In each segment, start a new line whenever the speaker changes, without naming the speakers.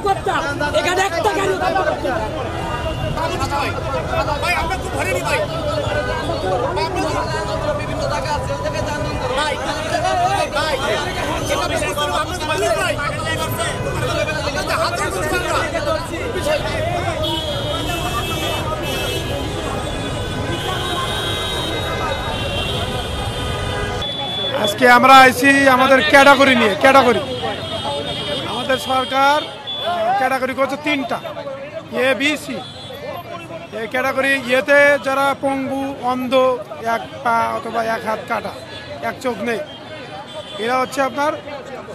কর্মকর্তা এখানে একটা গাড়ি
ভাই আমরা খুব ভরেনি ভাই বিভিন্ন জায়গা আছে ওই জায়গায় যান ভাই ভাই এটা বিশেষ করে আমরা ভাই হাত ধরে
আজকে আমরা আইছি আমাদের ক্যাটাগরি নিয়ে। ক্যাটাগরি আমাদের সরকার ক্যাটাগরি করছে 3টা, এ বি সি। এই ক্যাটাগরি ইয়েতে যারা পঙ্গু, অন্ধ, এক পা অথবা এক হাত কাটা, এক চোখ নেই, এরা হচ্ছে আপনার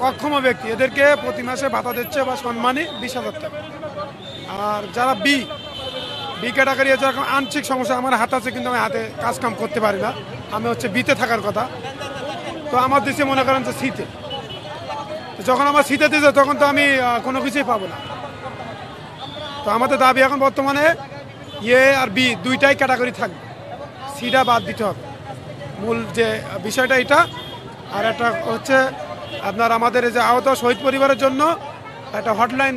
অক্ষম ব্যক্তি। এদেরকে প্রতি মাসে ভাতা দিচ্ছে বা সম্মানী 20,000 টাকা। আর যারা বি ক্যাটাগরি আছে, এখন আংশিক সমস্যা, আমার হাত আছে কিন্তু আমি হাতে কাজকাম করতে পারি না, আমি হচ্ছে বিতে থাকার কথা, তো আমার দেশে মনে করেন যে সিতে। যখন আমার সিতে দিয়েছে তখন তো আমি কোনো কিছুই পাবো না। তো আমাদের দাবি এখন বর্তমানে এ আর বি দুইটাই ক্যাটাগরি থাকবে, সিটা বাদ দিতে হবে। মূল যে বিষয়টা এটা। আর একটা হচ্ছে আপনার আমাদের এই যে আহত শহীদ পরিবারের জন্য একটা হটলাইন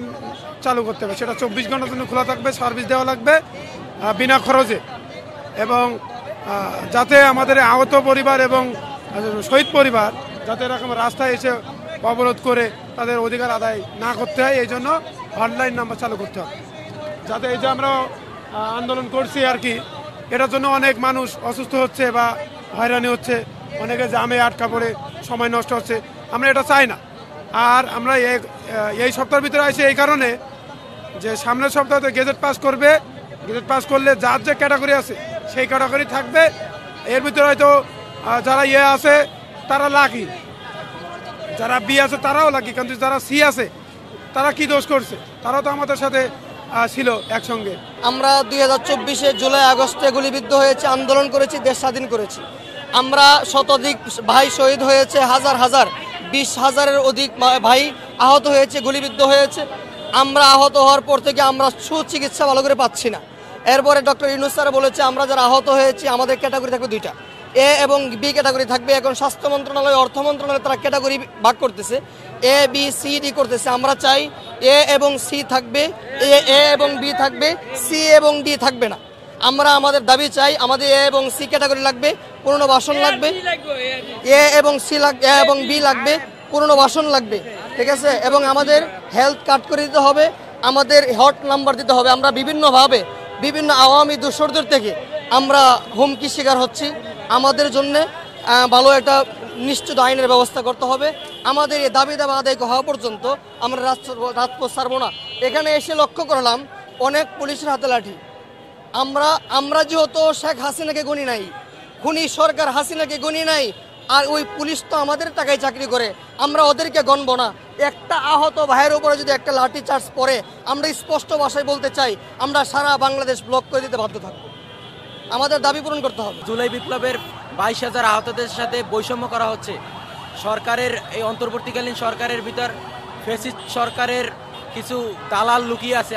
চালু করতে হবে, সেটা 24 ঘন্টার জন্য খোলা থাকবে, সার্ভিস দেওয়া লাগবে বিনা খরচে, এবং যাতে আমাদের আহত পরিবার এবং শহীদ পরিবার যাতে এরকম রাস্তায় এসে অবরোধ করে তাদের অধিকার আদায় না করতে হয়, এই জন্য হটলাইন নাম্বার চালু করতে হবে। যাতে এই যে আমরা আন্দোলন করছি আর কি, এটার জন্য অনেক মানুষ অসুস্থ হচ্ছে বা হয়রানি হচ্ছে, অনেকে জামে আটকা পড়ে সময় নষ্ট হচ্ছে, আমরা এটা চাই না। আর আমরা এই সপ্তাহের ভিতরে আসি এই কারণে যে সামনের সপ্তাহে গেজেট পাস করবে, গেজেট পাস করলে যার যে ক্যাটাগরি আছে সেই ক্যাটাগরি থাকবে। এর ভিতরে হয়তো যারা আছে তারা লাকি, যারা বি আছে তারাও লাকি, কিন্তু যারা সি আছে তারা কি দোষ করছে, তারাও তো আমাদের সাথে ছিল একসঙ্গে।
আমরা 2024 জুলাই আগস্টে গুলিবিদ্ধ হয়েছে, আন্দোলন করেছি, দেশ স্বাধীন করেছি। আমরা শতাধিক ভাই শহীদ হয়েছে, হাজার 20,000-এর অধিক ভাই আহত হয়েছে, গুলিবিদ্ধ হয়েছে। আমরা আহত হওয়ার পর থেকে আমরা সুচিকিৎসা ভালো করে পাচ্ছি না। এরপরে ডক্টর ইউনূস স্যার বলেছে আমরা যারা আহত হয়েছি আমাদের ক্যাটাগরি থাকবে 2টা, এ এবং বি ক্যাটাগরি থাকবে। এখন স্বাস্থ্য মন্ত্রণালয়, অর্থ মন্ত্রণালয় তারা ক্যাটাগরি ভাগ করতেছে, এ বি সি ডি করতেছে। আমরা চাই এ এবং সি থাকবে, এ এবং বি থাকবে, সি এবং ডি থাকবে না। আমরা আমাদের দাবি চাই, আমাদের এ এবং সি ক্যাটাগরি লাগবে, পুনর্বাসন লাগবে, এ এবং সি লাগবে, এ এবং বি লাগবে, পুনর্বাসন লাগবে, ঠিক আছে। এবং আমাদের হেলথ কার্ড করে দিতে হবে, আমাদের হট নাম্বার দিতে হবে। আমরা বিভিন্নভাবে বিভিন্ন আওয়ামী দোসরদের থেকে আমরা হুমকি শিকার হচ্ছি। আমাদের জন্য ভালো একটা নিশ্চিত আইনের ব্যবস্থা করতে হবে। আমাদের এই দাবি দাবা আদায় হওয়া পর্যন্ত আমরা রাজপথ ছাড়বো না। এখানে এসে লক্ষ্য করলাম অনেক পুলিশের হাতে লাঠি। আমরা যেহেতু শেখ হাসিনাকে গুনি নাই, খুনি সরকার হাসিনাকে গুনি নাই, আর ওই পুলিশ তো আমাদের টাকায় চাকরি করে, আমরা ওদেরকে গণবো না। একটা আহত ভাইয়ের উপরে যদি একটা লাঠি চার্জ পড়ে, আমরা স্পষ্ট ভাষায় বলতে চাই আমরা সারা বাংলাদেশ ব্লক করে দিতে বাধ্য থাকবো। আমাদের দাবি পূরণ করতে হবে।
জুলাই বিপ্লবের 22,000 আহতদের সাথে বৈষম্য করা হচ্ছে। সরকারের এই অন্তর্বর্তীকালীন সরকারের ভিতর ফ্যাসিস্ট সরকারের কিছু দালাল লুকিয়ে আছে।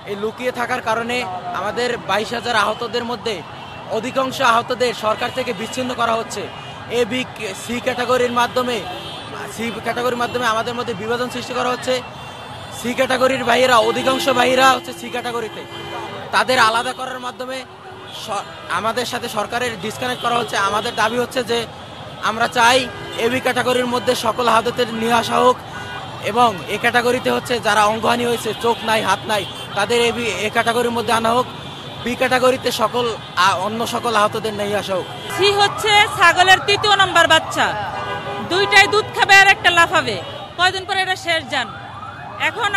এই লুকিয়ে থাকার কারণে আমাদের 22,000 আহতদের মধ্যে অধিকাংশ আহতদের সরকার থেকে বিচ্ছিন্ন করা হচ্ছে। এ বি সি ক্যাটাগরির মাধ্যমে আমাদের মধ্যে বিভাজন সৃষ্টি করা হচ্ছে। সি ক্যাটাগরির ভাইয়েরা, অধিকাংশ ভাইয়েরা হচ্ছে সি ক্যাটাগরিতে, তাদের আলাদা করার মাধ্যমে আমাদের সাথে সরকারের ডিসকানেক্ট করা হচ্ছে। আমাদের দাবি হচ্ছে যে আমরা চাই এবি ক্যাটাগরির মধ্যে সকল আহতদের নিয়ে আসা হোক, এবং এ ক্যাটাগরিতে হচ্ছে যারা অঙ্গহানি হয়েছে, চোখ নাই, হাত নাই, তাদের এ ক্যাটাগরির মধ্যে আনা হোক। বি ক্যাটাগরিতে অন্য সকল আহতদের নিয়ে আসা হোক।
সি হচ্ছে ছাগলের 3য় নম্বর বাচ্চা, 2টাই দুধ খাবে আর একটা লাফাবে, কয়দিন পরে এটা শেষ যান। এখন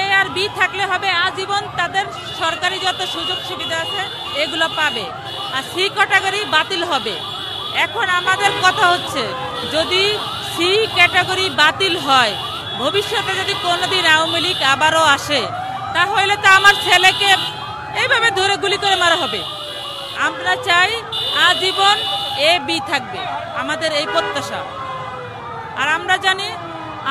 এ আর বি থাকলে হবে আজীবন, তাদের সরকারি যত সুযোগ সুবিধা আছে এগুলো পাবে, আর সি ক্যাটাগরি বাতিল হবে। এখন আমাদের কথা হচ্ছে যদি সি ক্যাটাগরি বাতিল হয়, ভবিষ্যতে যদি কোনোদিন আওয়ামী লীগ আবারও আসে, তাহলে তো আমার ছেলেকে এইভাবে ধরে গুলি করে মারা হবে। আমরা চাই আজীবন এ বি থাকবে, আমাদের এই প্রত্যাশা। আর আমরা জানি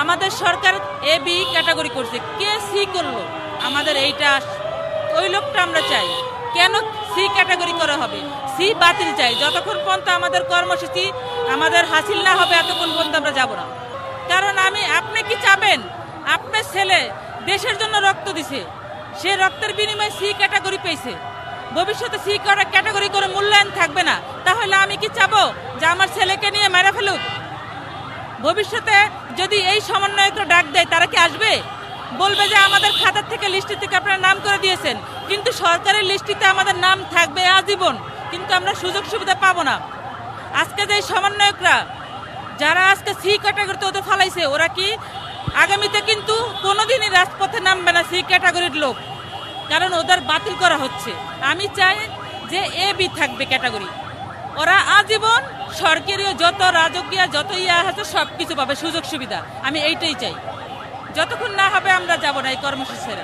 আমাদের সরকার এ বি ক্যাটাগরি করছে, কে সি করলো, আমাদের এইটা ওই লোকটা আমরা চাই। কেন সি ক্যাটাগরি করা হবে? সি বাতিল চাই। যতক্ষণ পর্যন্ত আমাদের কর্মসূচি আমাদের হাসিল না হবে, এতক্ষণ পর্যন্ত আমরা যাব না। কারণ আপনি কি চাবেন আপনার ছেলে দেশের জন্য রক্ত দিছে, সে রক্তের বিনিময়ে সি ক্যাটাগরি পেয়েছে। ভবিষ্যতে সি ক্যাটাগরি করে মূল্যায়ন থাকবে না, তাহলে আমি কি চাবো যে আমার ছেলেকে নিয়ে মেরে ফেলুক? ভবিষ্যতে যদি এই সমন্বয়করা ডাক দেয়, তারা কি আসবে? বলবে যে আমাদের খাতা থেকে লিস্টি থেকে আপনারা নাম করে দিয়েছেন, কিন্তু সরকারের লিস্টিতে আমাদের নাম থাকবে আজীবন, কিন্তু আমরা সুযোগ সুবিধা পাবো না। আজকে যে সমন্বয়করা যারা আজকে সি ক্যাটাগরিতে ওদের ফালাইছে, ওরা কি আগামীতে কিন্তু কোনোদিনই রাজপথে নামবে না সি ক্যাটাগরির লোক, কারণ ওদের বাতিল করা হচ্ছে। আমি চাই যে এ বি থাকবে ক্যাটাগরি, ওরা আজীবন সরকারিও যত রাজকীয় যত ইয়া আছে সব কিছু পাবে, সুযোগ সুবিধা। আমি এইটাই চাই, যতক্ষণ না হবে আমরা যাব না এই কর্মসূচি ছেড়ে।